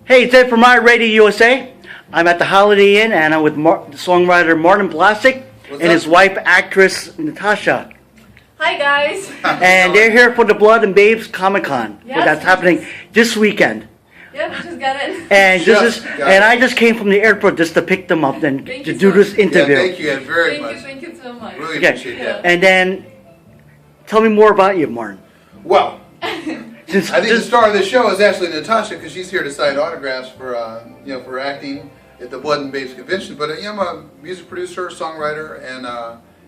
Hey, it's Ed from IRADIOUSA. I'm at the Holiday Inn and I'm with songwriter Martin Blasick and his wife, actress Natasha. Hi guys. And they're here for the Blood and Babes Comic-Con. Yes, That's happening this weekend. Yep, we just got it. And I just came from the airport just to pick them up and to do this interview. Yeah, thank you Ed, very much. Thank you so much. Really appreciate that. And then, tell me more about you, Martin. Well, I think the star of this show is actually Natasha because she's here to sign autographs for for acting at the Blood and Babes convention. But I'm a music producer, songwriter,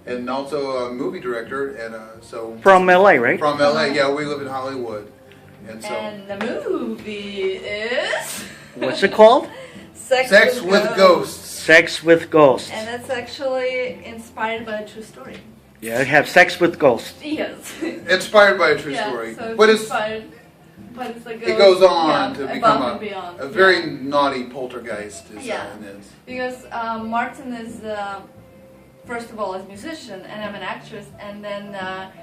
and also a movie director. And so From LA, right? From LA, yeah. We live in Hollywood, and so. And the movie is. What's it called? Sex with Ghosts. Sex with Ghosts. And that's actually inspired by a true story. Yeah, I have sex with ghosts. Yes. Inspired by a true story. So but inspired, but it's like it goes on to become beyond. a very naughty poltergeist. Is, Yeah. it is. Because Martin is, first of all, a musician, and I'm an actress, and then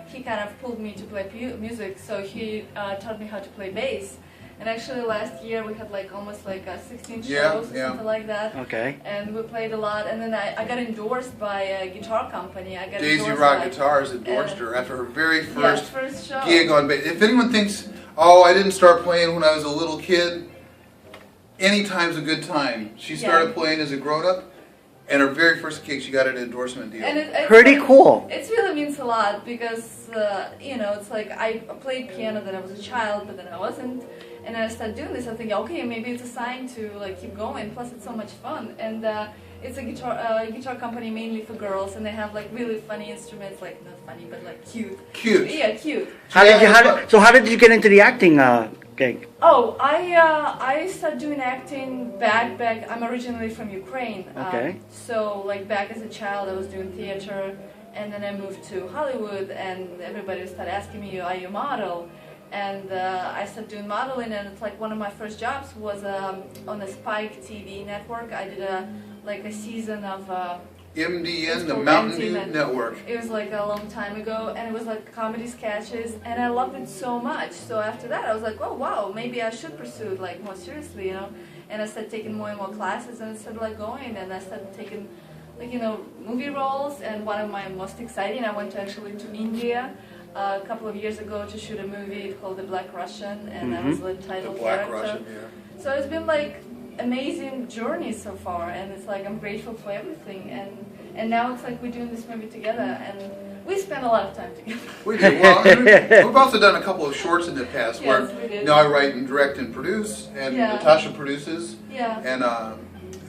he kind of pulled me to play music, so he taught me how to play bass. And actually last year we had almost 16 shows or something like that. Okay. And we played a lot, and then I got endorsed by a guitar company. I got Daisy endorsed Rock by, Guitars endorsed her after her very first show. gig on bass. If anyone thinks, oh, I didn't start playing when I was a little kid, any time's a good time. She started playing as a grown-up, and her very first gig she got an endorsement deal. And it's pretty cool. It really means a lot because, it's like I played piano when I was a child, but then I wasn't. And then I started doing this, I think, okay, maybe it's a sign to keep going. Plus, it's so much fun, and it's a guitar company mainly for girls, and they have really funny instruments, not funny, but cute. Cute. Yeah, cute. How did you get into the acting gig? Oh, I started doing acting back. I'm originally from Ukraine. Okay. So back as a child, I was doing theater, and then I moved to Hollywood, and everybody started asking me, "Are you a model?" And I started doing modeling, and it's one of my first jobs was on the Spike TV network. I did a season of MDN, the Mountain Dew Network. It was a long time ago, and it was comedy sketches, and I loved it so much. So after that, I was like, oh wow, maybe I should pursue it more seriously, And I started taking more and more classes, and I started going, and I started taking movie roles. And one of my most exciting, I went to India a couple of years ago to shoot a movie called The Black Russian, and I was the title character. Russian, yeah. So it's been amazing journey so far, and it's I'm grateful for everything, and now it's we're doing this movie together, and we spend a lot of time together. We do. Well, we've also done a couple of shorts in the past where we did. I write and direct and produce, and Natasha produces. Yeah.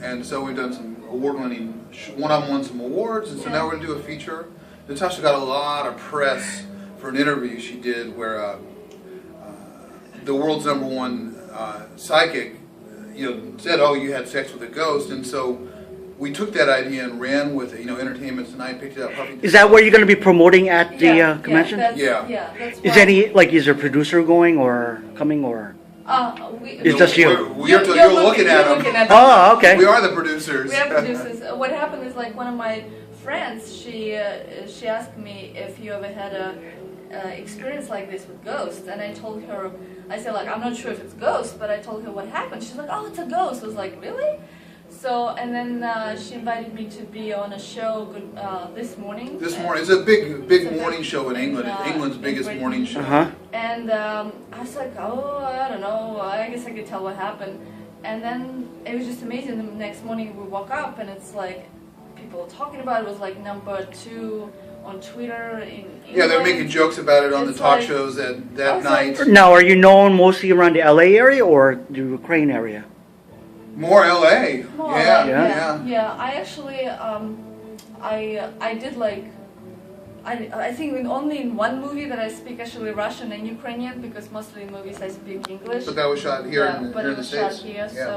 And so we've done some award-winning one-on-one some awards, and so now we're going to do a feature. Natasha got a lot of press for an interview she did where the world's #1 psychic, said, "Oh, you had sex with a ghost," and so we took that idea and ran with it. Entertainment Tonight picked it up. Is that where you're going to be promoting at the convention? Yeah. That's is there a producer going or coming or? It's just you. You're looking at them. Oh, okay. We are the producers. We are producers. What happened is one of my friends, she asked me if you ever had a experience like this with ghosts, and I told her, I said I'm not sure if it's ghosts, but I told her what happened. She's like, oh, it's a ghost. I was like, really? So, and then she invited me to be on a show this morning. This morning, it's a big morning show in England. It's England's biggest morning show. And I was like, oh, I don't know. I guess I could tell what happened. And then it was just amazing. The next morning we woke up, and it's people talking about it. It was #2 on Twitter in England. Yeah, they're making jokes about it on the talk shows that night. Now, are you known mostly around the LA area or the Ukraine area? More LA. More Yeah. Yeah, I actually I did I think only in one movie that I speak actually Russian and Ukrainian, because mostly in movies I speak English. But that was shot here in but the it was States. shot here, Yeah. so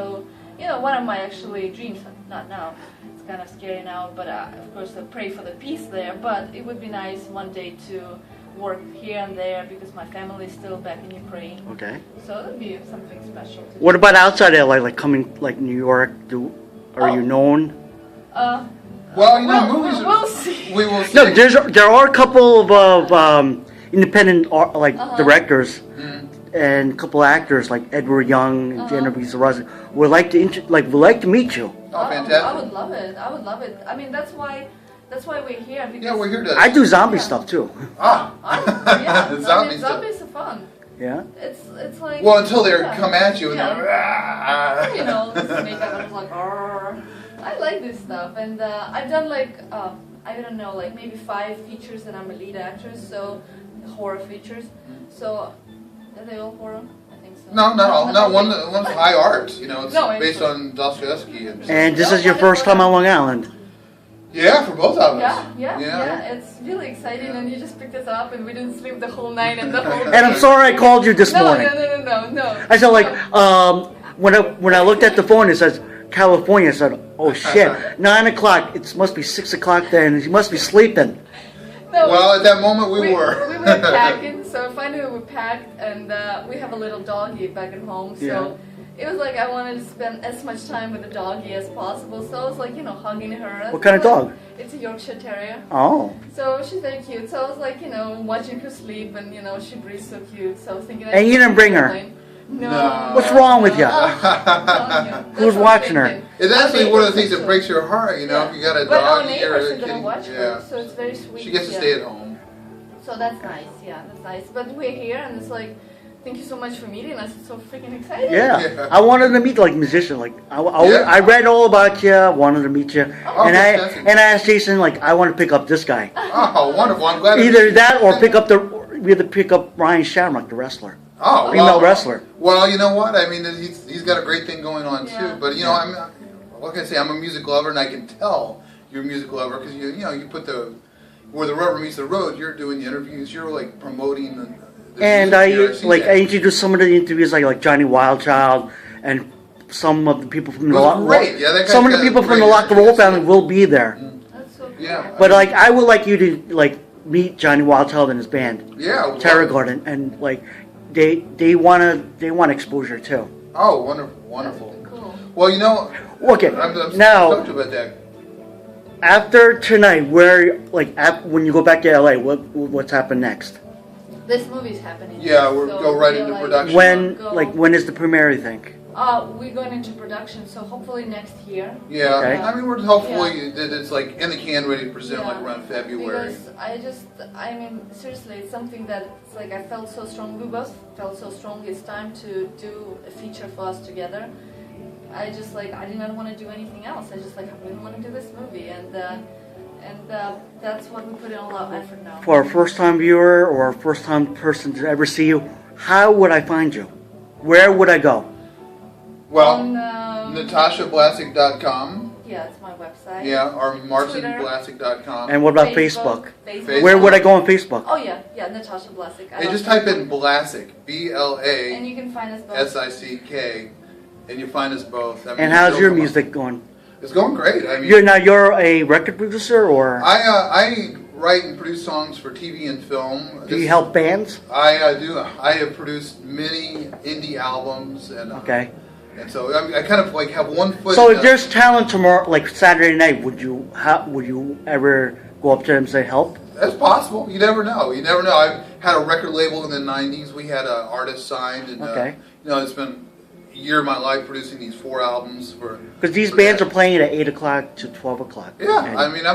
one of my actually dreams, not now, it's kind of scary now, but of course I pray for the peace there, but it would be nice one day to work here and there because my family is still back in Ukraine. Okay. So it would be something special to What do. about outside LA, coming New York? Are you known? Well, movies. We'll see. We will see. No, there are a couple of independent directors and a couple actors like Edward Young and Genevieve Rosen would like to meet you. Oh, fantastic. I would love it. I would love it. I mean, that's why we're here. Because Yeah, we're here to. I do zombie stuff too. Ah, Yeah, The I zombie mean, stuff. zombies are fun. Yeah. It's like. Well, until they yeah. come at you and Yeah. they're. "Ah." You know, this makeup and it's like, "Arr." I like this stuff, and I've done like I don't know, like maybe 5 features, and I'm a lead actress, so horror features. So are they all horror? I think so. No, not all. No, Okay. one's high art. You know, it's No, based it's- on Dostoevsky. And this is your first time on Long Island. Yeah, for both of us. Yeah. It's really exciting, and you just picked us up, and we didn't sleep the whole night and the whole. And I'm sorry I called you this morning. No. I said like when I looked at the phone, it says California. I said, oh shit, 9 o'clock. It must be 6 o'clock then. You must be sleeping. No, Well, at that moment we were. We were packing, so finally we packed, and we have a little doggy back at home, so Yeah. it was like I wanted to spend as much time with the doggy as possible, so I was like, hugging her. What kind of dog? It's a Yorkshire Terrier. Oh. So she's very cute, so I was like, watching her sleep, and she breathes so cute, so I was thinking... And you didn't bring her? No. What's wrong with you? Who's watching her? It's actually one of the things that breaks your heart, if you got a But our dog or neighbors a are gonna kitty. watch her, so it's very sweet. She gets to stay at home. So that's nice, that's nice. But we're here, and it's like, thank you so much for meeting us. It's so freaking exciting. Yeah. I wanted to meet like musicians. Like I read all about you. Wanted to meet you, Oh, and I fantastic. asked Jason like I want to pick up this guy. Oh, wonderful! I'm glad. Either that or pick up Ryan Shamrock, the wrestler, Oh, female wrestler. Well, you know what? I mean, he's got a great thing going on Yeah. too. But what can I say? I'm a music lover, and I can tell you're a music lover because you put where the rubber meets the road. You're doing the interviews. You're like promoting the And music here. I introduced some of the interviews like Johnny Wildchild and some of the people from the great. Yeah, that some of guy's the people got from the great Lock the Roll interviews. family will be there. That's so cool. Yeah. But like I would like you to like meet Johnny Wildchild and his band. Yeah. well, Terror Garden, and like they want exposure too. Oh, wonderful. Cool. Well, Okay, I'm now stoked about that. after tonight, when you go back to LA, what's happened next? This movie's happening. Yeah, we'll so go right we're, into like, production. When is the premiere? You think? We're going into production, so hopefully next year. Yeah, Okay. I mean, we're hopefully that it's like in the can, ready to present like around February. Because I mean, seriously, it's something that it's like I felt so strong. We both felt so strongly. It's time to do a feature for us together. I did not want to do anything else. I really want to do this movie, and that's what we put in all our effort now. For a first-time viewer or a first-time person to ever see you, how would I find you? Where would I go? Well, On, NatashaBlasick.com. Yeah, it's my website. Yeah, or Twitter. MartinBlasick.com. And what about Facebook? Facebook. Where would I go on Facebook? Oh yeah, Natasha Blasick. Hey, just type in Blasick, And you can find us both. BLASICK, and you find us both. I mean, And how's you'll your come up. music going? It's going great. I mean, You're a record producer, or I write and produce songs for TV and film. do you help bands? I do. I have produced many indie albums, and Okay. and so I kind of like have one foot. So in if there's talent tomorrow, like Saturday night, would you ever go up to them and say help? That's possible. You never know. I've had a record label in the '90s. We had an artist signed, and Okay. it's been a year of my life producing these 4 albums for. Because these for bands that. are playing at 8 o'clock to 12 o'clock. Yeah, And- I mean,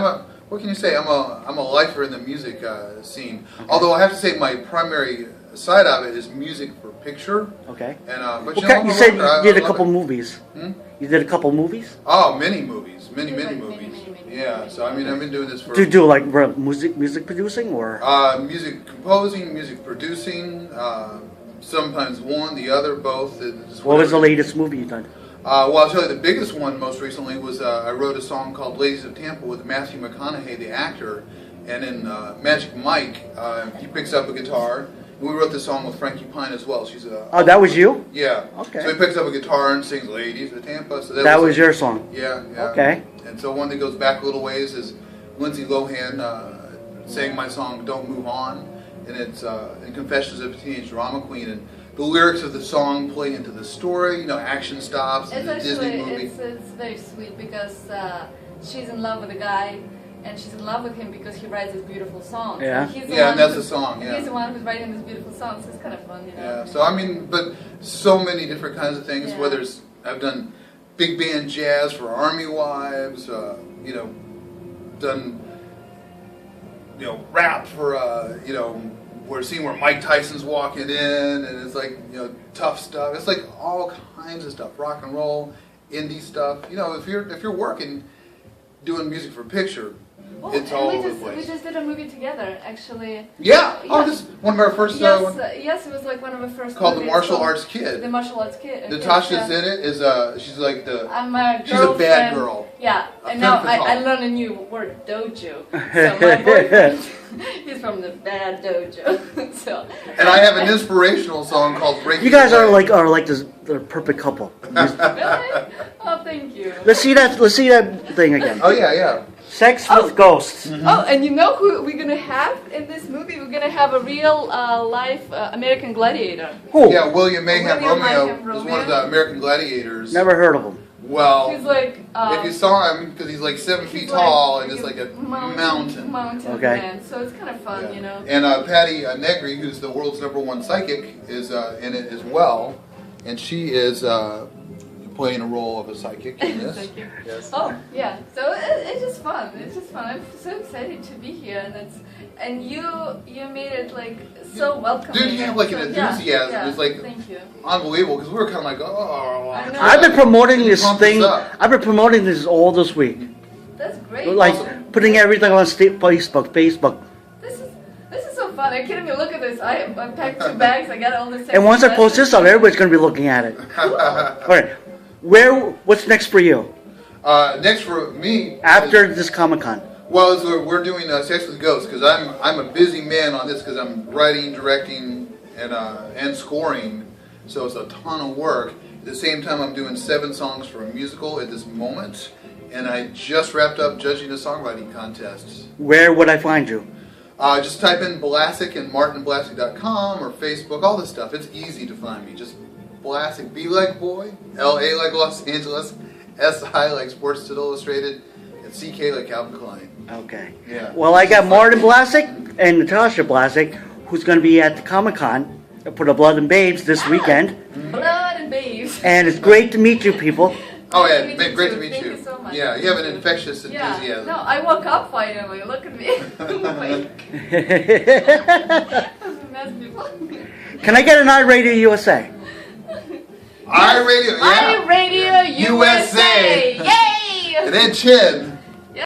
what can you say? I'm a lifer in the music scene. Although I have to say, my primary side of it is music for picture. Okay. And but Okay, I'm you a said rocker. you did I a love couple it. movies. Hmm? You did a couple movies? Oh, many movies, many Many, movies. many, Yeah. So I mean, I've been doing this for Do you do like music producing or? music composing, music producing. Sometimes one, the other, both. It's What was the whatever. latest movie you done? Well, I'll tell you the biggest one most recently was I wrote a song called "Ladies of Tampa" with Matthew McConaughey, the actor, and in Magic Mike, he picks up a guitar. We wrote this song with Frankie Pine as well. She's a Oh, that was you? yeah. Okay. So he picks up a guitar and sings "Ladies of Tampa." So That was your song. yeah. Okay. And so one that goes back a little ways is Lindsay Lohan sang my song "Don't Move On," and it's in Confessions of a Teenage Drama Queen, and the lyrics of the song play into the story. Action stops in It's the Disney actually movie. it's very sweet because she's in love with a guy, and she's in love with him because he writes these beautiful songs. Yeah. And he's the Yeah, one and that's who- the song, yeah. He's the one who's writing these beautiful songs. So it's kind of fun, you know. Yeah, so I mean, but so many different kinds of things. Yeah. Whether it's I've done big band jazz for Army wives, you know, done rap for we're seeing where Mike Tyson's walking in, and it's like tough stuff. It's like all kinds of stuff, rock and roll, indie stuff. If you're working, doing music for a picture, Oh, it's and all we over just, the place. We just did a movie together, actually. Yeah. Oh, Yeah. this is one of our first. Yes, it was like one of the first. Called The movies, Martial so- Arts Kid. The Martial Arts Kid. Okay, Natasha's so in it. She's like the. I'm a She's a bad girlfriend. girl. Yeah, A and now femme I fatale. learned a new word, dojo. So my boyfriend, he's from the bad dojo. So. And I have an inspirational song called "Break." You guys are like the perfect couple. Really? Oh, thank you. Let's see that thing again. Oh yeah. Sex with ghosts. Oh, and you know who we're gonna have in this movie? We're gonna have a real life American gladiator. Who? Yeah, William Mayhem William Romeo Mayhem was one Romeo. of the American Gladiators. Never heard of him. Well, He's like. if you saw him, because he's like 7 feet he's tall and he's just like a mountain Okay. man. So it's kind of fun, Yeah. you know. And Patty Negri, who's the world's #1 psychic, is in it as well, and she is playing a role of a psychic in this. Thank you. Yes. Oh yeah, so it's just fun. It's just fun. I'm so excited to be here, and you made it like so welcoming. Dude, you have like an So, yeah, enthusiasm. yeah, It's like thank you. unbelievable because we were kind of like, oh. I know. I've been promoting this Pump thing. us up. I've been promoting this all this week. That's great. Like putting everything on Facebook. This is so fun. Are you kidding me? Look at this. I packed 2 bags. I got all this. And once I post this up, everybody's gonna be looking at it. All right. What's next for you Next for me, after this Comic-Con? well, so we're doing Sex with Ghosts because I'm a busy man on this because I'm writing, directing, and scoring, so it's a ton of work. At the same time, I'm doing 7 songs for a musical at this moment, and I just wrapped up judging a songwriting contest. Where would I find you? Just type in Blasick and martinblasick.com or Facebook, all this stuff. It's easy to find me. Just Blasick, B like boy, LA like Los Angeles, SI like Sports Illustrated, and CK like Calvin Klein. Okay. Yeah. Well, I got Martin Blasick and Natasha Blasick, who's going to be at the Comic-Con for the Blood and Babes this weekend. Blood and babes. And it's great to meet you people. Oh Nice yeah, to meet man, you great too. to meet Thank you. you so much. Yeah, you have an infectious Yeah. enthusiasm. No, I woke up finally. Look at me. Like, mess people. Can I get an iRadio USA? iRadio, yeah. iRadio USA. USA. Yay! And then Chin.